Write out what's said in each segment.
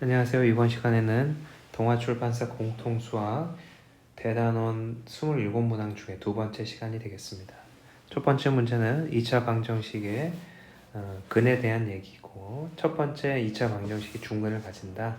안녕하세요. 이번 시간에는 동아출판사 공통수학 대단원 27문항 중에 두 번째 시간이 되겠습니다. 첫 번째 문제는 2차 방정식의 근에 대한 얘기고, 첫 번째 2차 방정식이 중근을 가진다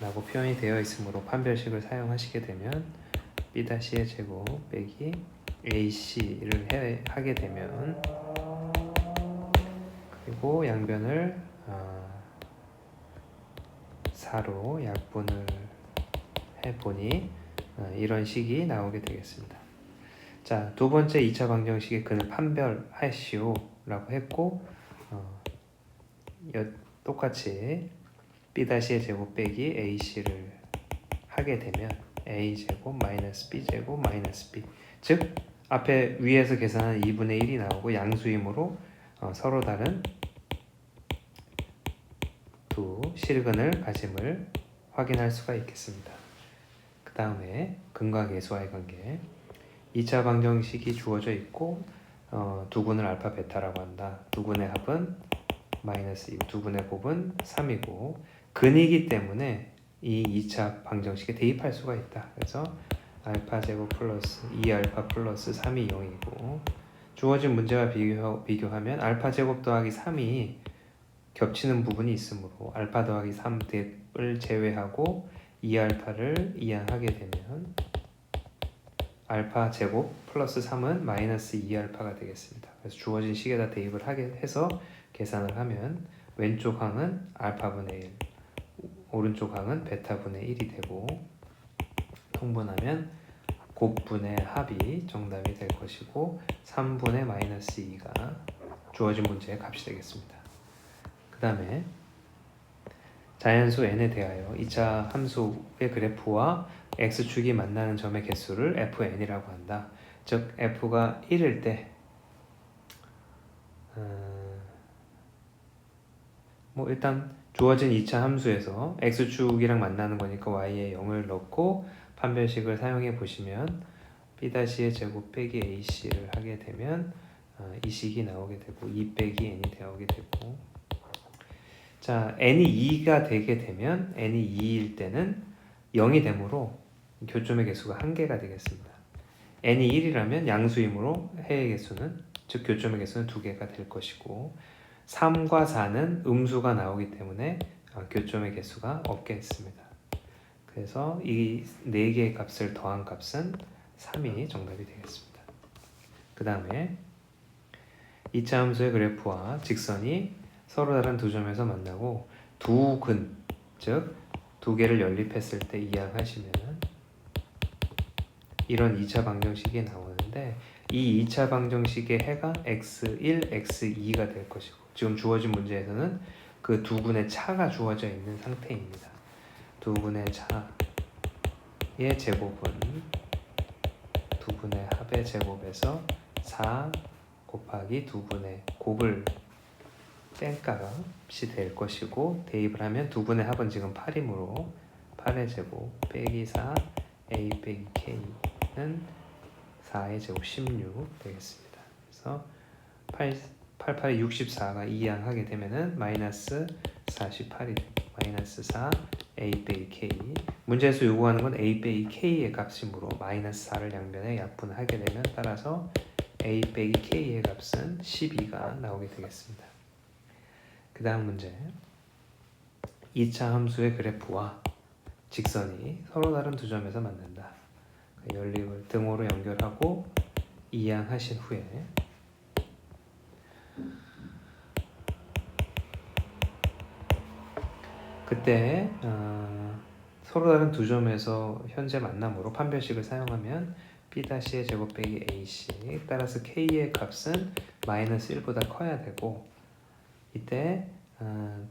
라고 표현이 되어 있으므로 판별식을 사용하시게 되면 B'의 제곱 빼기 AC를 하게 되면, 그리고 양변을 4로 약분을 해보니 이런 식이 나오게 되겠습니다. 자, 두 번째 2차 방정식의 근을 판별하시오 라고 했고, 똑같이 B'의 제곱 빼기 AC를 하게 되면 A제곱 마이너스 B제곱 마이너스 B, 즉 앞에 위에서 계산한 2분의 1이 나오고 양수이므로 서로 다른 두 실근을 가짐을 확인할 수가 있겠습니다. 그 다음에 근과 계수와의 관계. 2차 방정식이 주어져 있고 두근을 알파 베타라고 한다. 두근의 합은 마이너스 2, 두근의 곱은 3이고 근이기 때문에 이 2차 방정식에 대입할 수가 있다. 그래서 알파 제곱 플러스 2알파 플러스 3이 0이고, 주어진 문제와 비교하면 알파 제곱 더하기 3이 겹치는 부분이 있으므로 알파 더하기 3을 제외하고 2알파를 이항하게 되면 알파 제곱 플러스 3은 마이너스 2알파가 되겠습니다. 그래서 주어진 식에다 대입을 하게 해서 계산을 하면 왼쪽 항은 알파분의 1, 오른쪽 항은 베타분의 1이 되고, 통분하면 곱분의 합이 정답이 될 것이고 3분의 마이너스 2가 주어진 문제의 값이 되겠습니다. 그 다음에 자연수 n에 대하여 2차 함수의 그래프와 x축이 만나는 점의 개수를 fn이라고 한다. 즉 f가 1일 때 일단 주어진 2차 함수에서 x축이랑 만나는 거니까 y에 0을 넣고 판별식을 사용해 보시면 B'의 제곱 빼기 AC를 하게 되면 이 식이 나오게 되고 2 빼기 n이 나오게 되고, 자, n이 2가 되게 되면 n이 2일 때는 0이 되므로 교점의 개수가 1개가 되겠습니다. n이 1이라면 양수이므로 해의 개수는, 즉 교점의 개수는 2개가 될 것이고, 3과 4는 음수가 나오기 때문에 교점의 개수가 없겠습니다. 그래서 이 4개의 값을 더한 값은 3이 정답이 되겠습니다. 그 다음에 2차 함수의 그래프와 직선이 서로 다른 두 점에서 만나고 두 근, 즉 두 개를 연립했을 때 이항하시면 이런 2차 방정식이 나오는데, 이 2차 방정식의 해가 x1, x2가 될 것이고, 지금 주어진 문제에서는 그 두 근의 차가 주어져 있는 상태입니다. 두 근의 차의 제곱은 두 근의 합의 제곱에서 4 곱하기 두 근의 곱을 뺀값이 될 것이고, 대입을 하면 두 분의 합은 지금 8이므로 8의 제곱 빼기 4 a 빼기 k는 4의 제곱 16 되겠습니다. 그래서 88에 64가 이항하게 되면은 마이너스 48이 마이너스 4 a 빼기 k, 문제에서 요구하는 건 a 빼기 k의 값이므로 마이너스 4를 양변에 약분하게 되면 따라서 a 빼기 k의 값은 12가 나오게 되겠습니다. 그 다음 문제, 2차 함수의 그래프와 직선이 서로 다른 두 점에서 만난다. 연립을 등호로 연결하고 이항하신 후에 그때 서로 다른 두 점에서 현재 만남으로 판별식을 사용하면 B'의 제곱 빼기 AC, 따라서 K의 값은 마이너스 1보다 커야 되고, 이때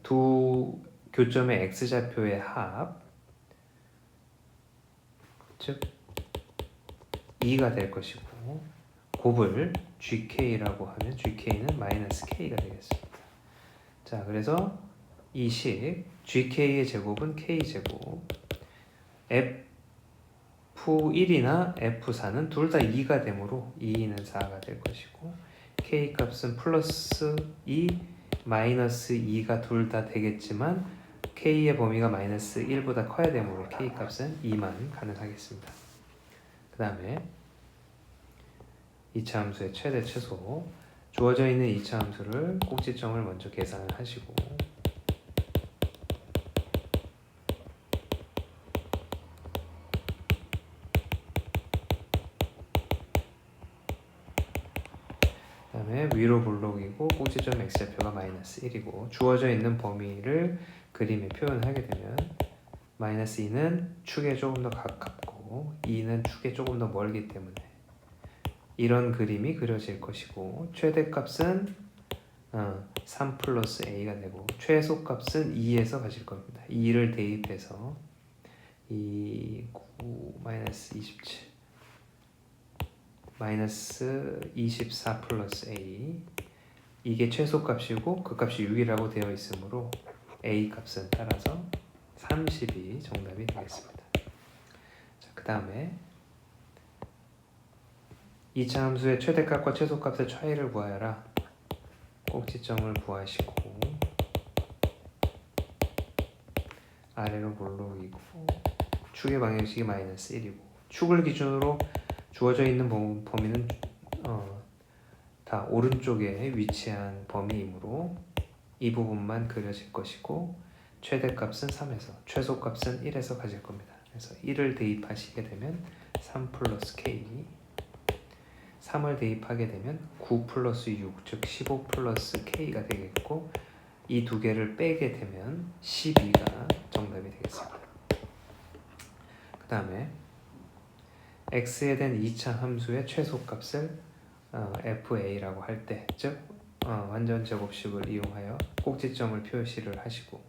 두 교점의 x좌표의 합, 즉 2가 될 것이고, 곱을 gk라고 하면 gk는 마이너스 k가 되겠습니다. 자, 그래서 이 식 gk의 제곱은 k제곱, f1이나 f4는 둘 다 2가 되므로 2는 4가 될 것이고, k값은 플러스 2, 마이너스 2가 둘 다 되겠지만 k의 범위가 마이너스 1보다 커야 되므로 k 값은 2만 가능하겠습니다. 그 다음에 2차 함수의 최대 최소, 주어져 있는 2차 함수를 꼭지점을 먼저 계산을 하시고 그 다음에 위로 블록이고 꼭지점 x좌표가 마이너스 1이고 주어져 있는 범위를 그림에 표현하게 되면 마이너스 2는 축에 조금 더 가깝고 2는 축에 조금 더 멀기 때문에 이런 그림이 그려질 것이고 최대값은 3 플러스 a가 되고 최소값은 2에서 가질 겁니다. 2를 대입해서 2, 9, 마이너스 27 마이너스 24 플러스 a, 이게 최소값이고 그 값이 6이라고 되어 있으므로 a 값은 따라서 30이 정답이 되겠습니다. 그 다음에 2차 함수의 최대값과 최소값의 차이를 구하여라. 꼭지점을 구하시고 아래로 볼록이고 축의 방정식이 마이너스 1이고 축을 기준으로 주어져 있는 범위는 다 오른쪽에 위치한 범위이므로 이 부분만 그려질 것이고 최대값은 3에서 최소값은 1에서 가질 겁니다. 그래서 1을 대입하시게 되면 3 플러스 k, 3을 대입하게 되면 9 플러스 6, 즉 15 플러스 k가 되겠고 이 두 개를 빼게 되면 12가 정답이 되겠습니다. 그 다음에 x에 대한 2차 함수의 최소값을 fa라고 할 때, 즉 완전 제곱식을 이용하여 꼭지점을 표시를 하시고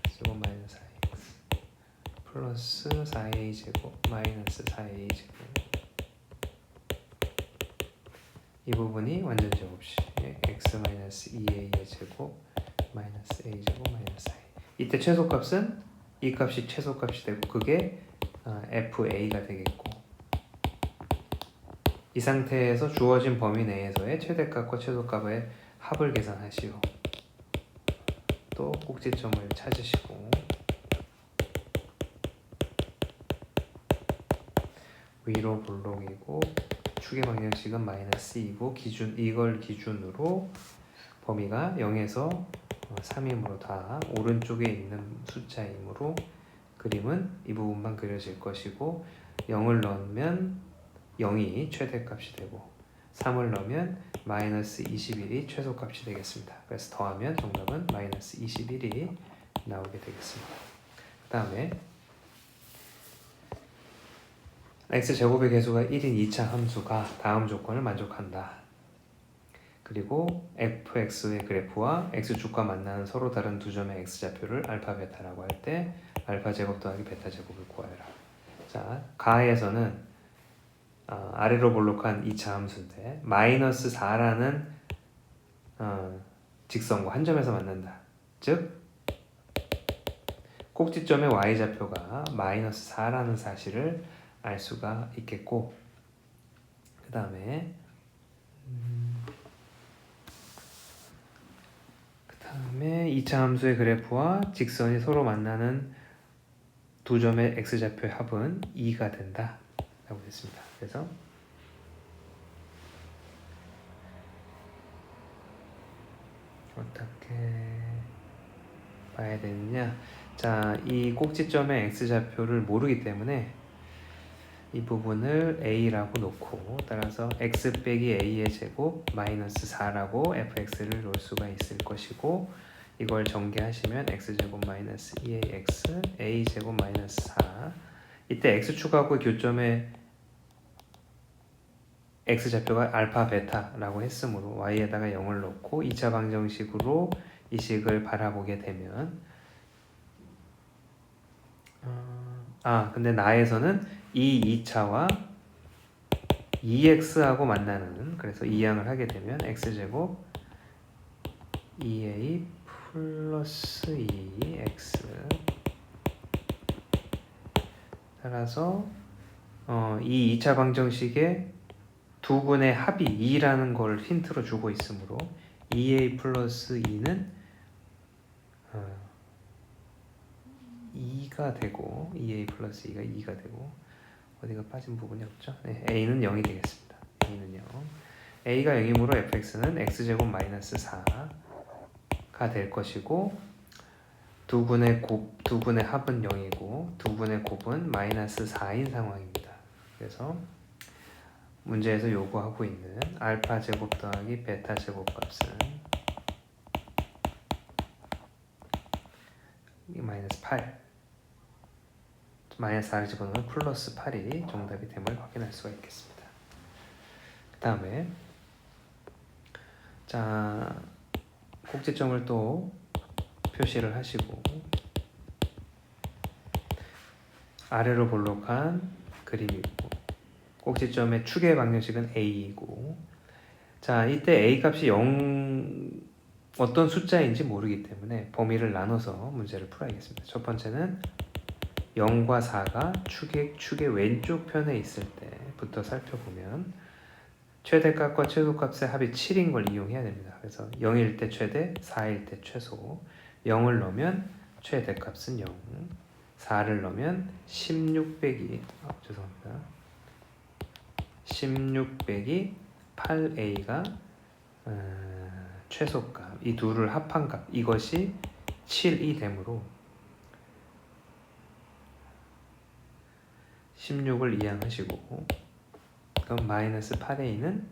제곱 마이너스 4x 플러스 4a 제곱 마이너스 4a 제곱, 이 부분이 완전 제곱식 x 마이너스 2a의 제곱 마이너스 a 제곱 마이너스 4a, 이때 최소값은 이 값이 최소값이 되고 그게 fa가 되겠고 이 상태에서 주어진 범위 내에서의 최대값과 최소값의 합을 계산하시오. 또 꼭지점을 찾으시고 위로 볼록이고 축의 방정식은 마이너스 2고 이걸 기준으로 범위가 0에서 3이므로 다 오른쪽에 있는 숫자이므로 그림은 이 부분만 그려질 것이고 0을 넣으면 0이 최대값이 되고 3을 넣으면 마이너스 21이 최소값이 되겠습니다. 그래서 더하면 정답은 마이너스 21이 나오게 되겠습니다. 그 다음에 x제곱의 개수가 1인 2차 함수가 다음 조건을 만족한다. 그리고 fx의 그래프와 x축과 만나는 서로 다른 두 점의 x좌표를 알파 베타라고 할 때 알파 제곱 더하기 베타 제곱을 구하여라. 자, 가에서는 아래로 볼록한 2차 함수인데 마이너스 4라는 직선과 한 점에서 만난다. 즉 꼭지점의 y좌표가 마이너스 4라는 사실을 알 수가 있겠고 그 다음에 2차 함수의 그래프와 직선이 서로 만나는 두 점의 x좌표의 합은 2가 된다 라고 했습니다. 그래서 어떻게 봐야 되느냐, 자, 이 꼭지점의 x좌표를 모르기 때문에 이 부분을 a라고 놓고 따라서 x 빼기 a의 제곱 마이너스 4라고 fx를 놓을 수가 있을 것이고 이걸 전개하시면 x제곱 마이너스 2ax a제곱 마이너스 4, 이때 x축하고의 교점의 x좌표가 알파 베타라고 했으므로 y에다가 0을 넣고 2차 방정식으로 이 식을 바라보게 되면 근데 나에서는 이 2차와 2x하고 만나는, 그래서 이항을 하게 되면 x제곱 2a 플러스 2x 따라서 이 2차 방정식의 두 분의 합이 2라는 걸 힌트로 주고 있으므로 2a 플러스 2는 2가 되고 2a 플러스 2가 2가 되고 어디가 빠진 부분이 없죠? 네, a는 0이 되겠습니다. a는 0. a가 0이므로 fx는 x제곱 마이너스 4가 될 것이고 두 분의 합은 0이고 두 분의 곱은 마이너스 4인 상황입니다. 그래서 문제에서 요구하고 있는 알파 제곱 더하기 베타 제곱 값은 마이너스 8 마이너스 4를 집어넣으면 플러스 8이 정답이 됨을 확인할 수가 있겠습니다. 그 다음에 자 꼭지점을 또 표시를 하시고 아래로 볼록한 그림이고 꼭지점의 축의 방정식은 a이고 자 이때 a 값이 0 어떤 숫자인지 모르기 때문에 범위를 나눠서 문제를 풀어야겠습니다. 첫 번째는 0과 4가 축의 왼쪽 편에 있을 때부터 살펴보면 최대값과 최소값의 합이 7인 걸 이용해야 됩니다. 그래서 0일 때 최대, 4일 때 최소. 0을 넣으면 최대값은 0, 4를 넣으면 16 빼기 8a가 최소값, 이 둘을 합한 값, 이것이 7이 되므로 16을 이항하시고 그럼 마이너스 8a는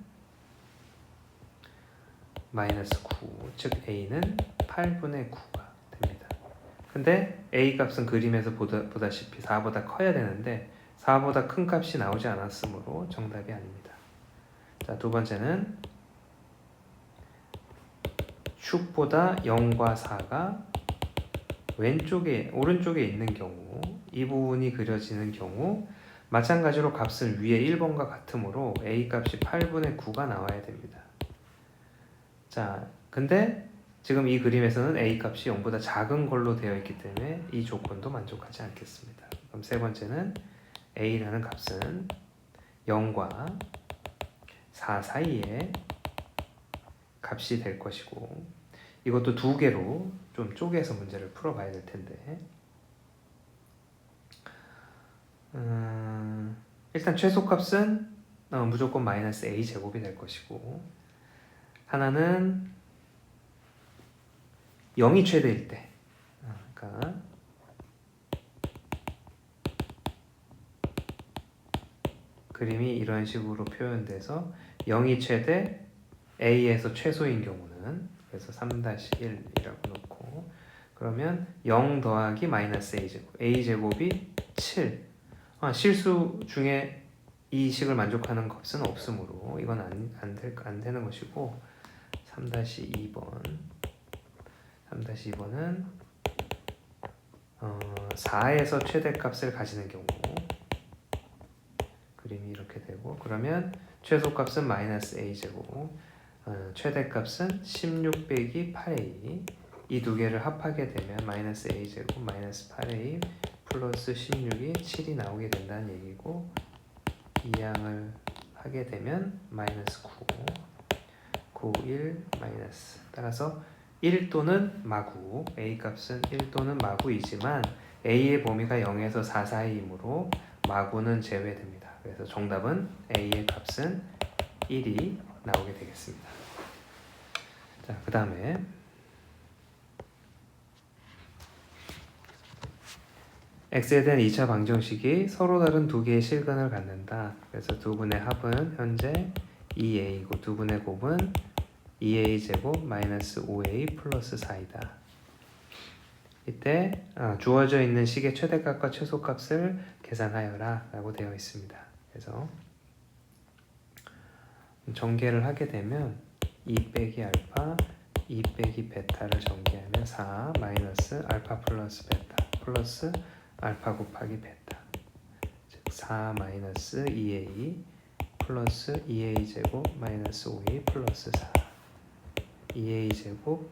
마이너스 9, 즉 a는 8분의 9가 됩니다. 근데 a 값은 그림에서 보다시피 4보다 커야 되는데 4보다 큰 값이 나오지 않았으므로 정답이 아닙니다. 자, 두 번째는 축보다 0과 4가 오른쪽에 있는 경우 이 부분이 그려지는 경우 마찬가지로 값은 위에 1번과 같으므로 a 값이 8분의 9가 나와야 됩니다. 자, 근데 지금 이 그림에서는 a 값이 0보다 작은 걸로 되어 있기 때문에 이 조건도 만족하지 않겠습니다. 그럼 세 번째는 a라는 값은 0과 4 사이에 값이 될 것이고 이것도 두 개로 좀 쪼개서 문제를 풀어봐야 될 텐데 일단 최소값은 무조건 마이너스 a 제곱이 될 것이고 하나는 0이 최대일 때 그러니까 그림이 이런 식으로 표현돼서 0이 최대 a에서 최소인 경우는 그래서 3-1이라고 놓고 그러면 0 더하기 마이너스 a제곱 a제곱이 7 실수 중에 이 식을 만족하는 값은 없으므로 이건 안 되는 것이고 3-2번은 4에서 최대값을 가지는 경우 그림이 이렇게 되고 그러면 최소값은 마이너스 a제곱 최대값은 16 빼기 8a 이 두 개를 합하게 되면 마이너스 a제곱 마이너스 8a 플러스 16이 7이 나오게 된다는 얘기고 이항을 하게 되면 마이너스 9, 1 마이너스 따라서 1 또는 마구 a 값은 1 또는 마구이지만 a의 범위가 0에서 4 사이이므로 마구는 제외됩니다. 그래서 정답은 a의 값은 1이 나오게 되겠습니다. 자, 그 다음에 x에 대한 2차 방정식이 서로 다른 두 개의 실근을 갖는다. 그래서 두 분의 합은 현재 2a이고 두 분의 곱은 2a 제곱 마이너스 5a 플러스 4이다. 이때 주어져 있는 식의 최대값과 최소값을 계산하여라 라고 되어 있습니다. 그래서 전개를 하게 되면 2 빼기 알파 2 빼기 베타를 전개하면 4 마이너스 알파 플러스 베타 플러스 알파 곱하기 베타 즉 4 마이너스 2a 플러스 2a 제곱 마이너스 5a 플러스 4 2a 제곱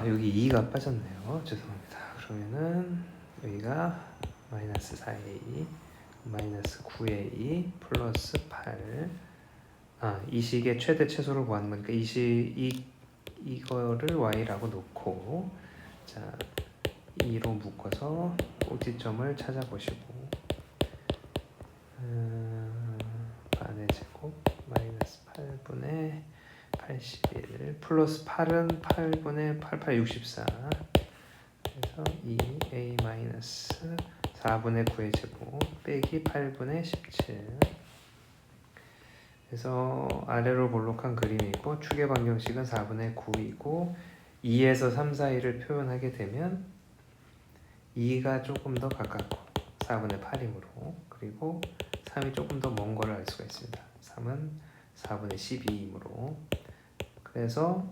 여기 2가 빠졌네요. 죄송합니다. 그러면은 여기가 마이너스 4a 마이너스 9a 플러스 8 이 식의 최대 최소를 구하는 거니까 이거를 y라고 놓고 자, 2로 묶어서 꼭지점을 찾아보시고 반의 제곱 마이너스 8분의 81 플러스 8은 8분의 88 64 그래서 2a 마이너스 4분의 9의 제곱 빼기 8분의 17 그래서 아래로 볼록한 그림이고 축의 방정식은 4분의 9이고 2에서 3 사이를 표현하게 되면 2가 조금 더 가깝고 4분의 8이므로 그리고 3이 조금 더 먼 거를 알 수가 있습니다. 3은 4분의 12이므로 그래서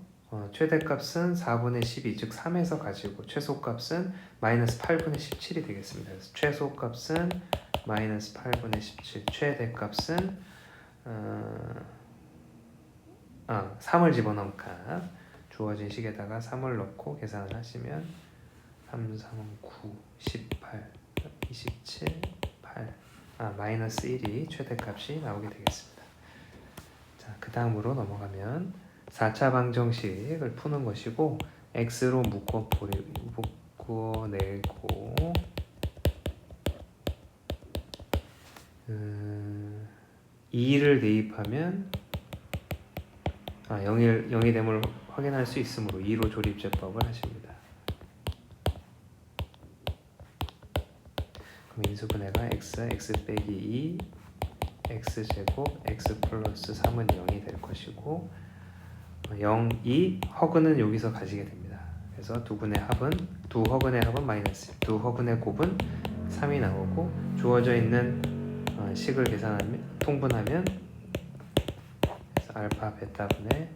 최대값은 4분의 12, 즉 3에서 가지고 최소값은 마이너스 8분의 17이 되겠습니다. 그래서 최소값은 마이너스 8분의 17, 최대값은 3을 집어넣은 값 주어진 식에다가 3을 넣고 계산을 하시면 3, 3, 9, 18, 27, 8 마이너스 1이 최대값이 나오게 되겠습니다. 자, 그 다음으로 넘어가면 4차 방정식을 푸는 것이고 x로 묶어내고 2를 대입하면 0이 됨을 확인할 수 있으므로 2로 조립제법을 하십니다. 그럼 인수분해가 x 빼기 2 x제곱 x 플러스 3은 0이 될 것이고 0, 2 허근은 여기서 가지게 됩니다. 그래서 두 허근의 합은 마이너스 1, 두 허근의 곱은 3이 나오고 주어져 있는 식을 계산하면 통분하면 그래서 알파 베타분의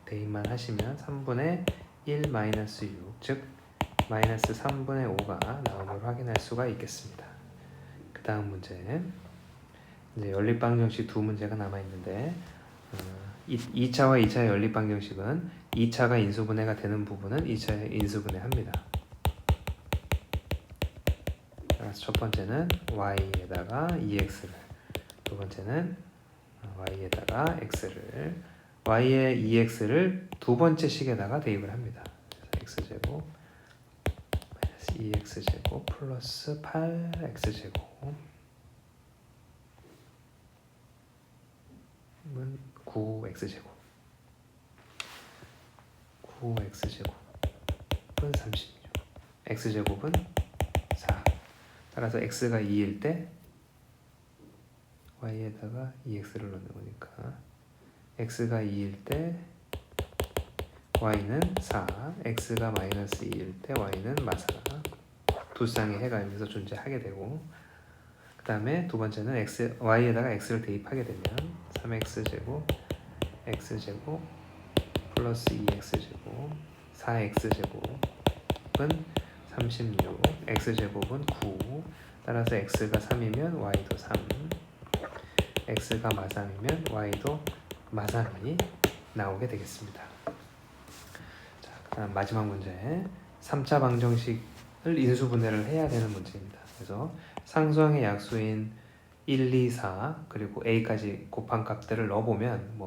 대입만 하시면 3분의 1 마이너스 6, 즉 마이너스 3분의 5가 나옴을 확인할 수가 있겠습니다. 그 다음 문제 이제 연립방정식 두 문제가 남아있는데 2차와 2차의 연립방정식은 2차가 인수분해가 되는 부분은 2차에 인수분해합니다. 그래서 첫 번째는 y에다가 2x를 두 번째는 y에다가 x를 y의 2x를 두 번째 식에다가 대입을 합니다. 그래서 x제곱 마이너스 2x제곱 플러스 8x제곱 9x제곱 9x제곱은 36 x제곱은 4 따라서 x가 2일 때 y에다가 2x를 넣는 거니까 x가 2일 때 y는 4 x가 마이너스 2일 때 y는 마사 두 쌍의 해가 여기서 존재하게 되고 그 다음에 두 번째는 y에다가 x를 대입하게 되면 3x제곱 x제곱 플러스 2x제곱 4x제곱은 36 x제곱은 9 따라서 x가 3이면 y도 3 x가 마삼이면 y도 마삼이 나오게 되겠습니다. 자, 그 다음 마지막 문제 3차 방정식을 인수분해를 해야 되는 문제입니다. 그래서 상수항의 약수인 1, 2, 4 그리고 a까지 곱한 값들을 넣어보면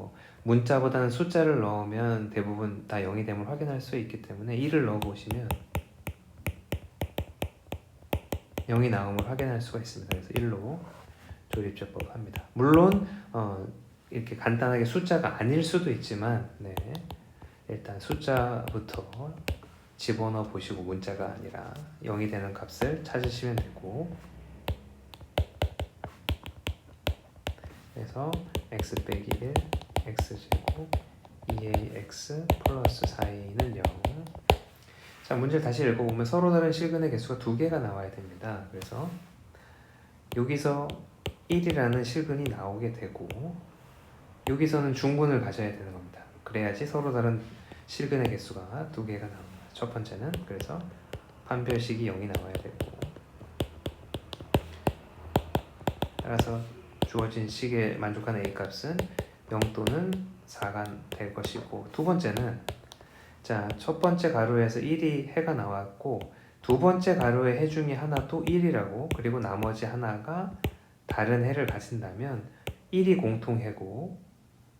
문자보다는 숫자를 넣으면 대부분 다 0이 됨을 확인할 수 있기 때문에 1을 넣어보시면 0이 나옴을 확인할 수가 있습니다. 그래서 1로 조립제법을 합니다. 물론 이렇게 간단하게 숫자가 아닐 수도 있지만 일단 숫자부터 집어넣어 보시고 문자가 아니라 0이 되는 값을 찾으시면 되고 그래서 x 빼기 1 x제곱 2ax 플러스 4a는 0 자, 문제를 다시 읽어보면 서로 다른 실근의 개수가 두 개가 나와야 됩니다. 그래서 여기서 1이라는 실근이 나오게 되고 여기서는 중근을 가져야 되는 겁니다. 그래야지 서로 다른 실근의 개수가 두 개가 나옵니다. 첫 번째는 그래서 판별식이 0이 나와야 되고 따라서 주어진 식에 만족하는 a값은 0 또는 4가 될 것이고 두 번째는 자, 첫 번째 가로에서 1이 해가 나왔고 두 번째 가로의 해 중에 하나도 1이라고 그리고 나머지 하나가 다른 해를 가진다면 1이 공통해고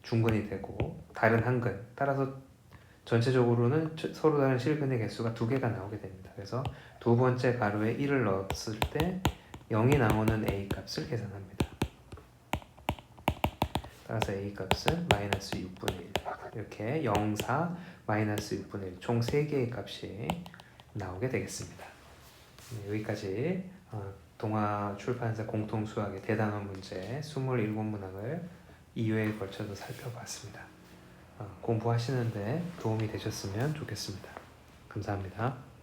중근이 되고 다른 한근 따라서 전체적으로는 서로 다른 실근의 개수가 2개가 나오게 됩니다. 그래서 두 번째 가로에 1을 넣었을 때 0이 나오는 A 값을 계산합니다. 따라서 A 값은 마이너스 6분의 1 이렇게 0, 4, 마이너스 6분의 1 총 3개의 값이 나오게 되겠습니다. 여기까지 동아출판사 공통수학의 대단원 문제 27문항을 2회에 걸쳐서 살펴봤습니다. 공부하시는데 도움이 되셨으면 좋겠습니다. 감사합니다.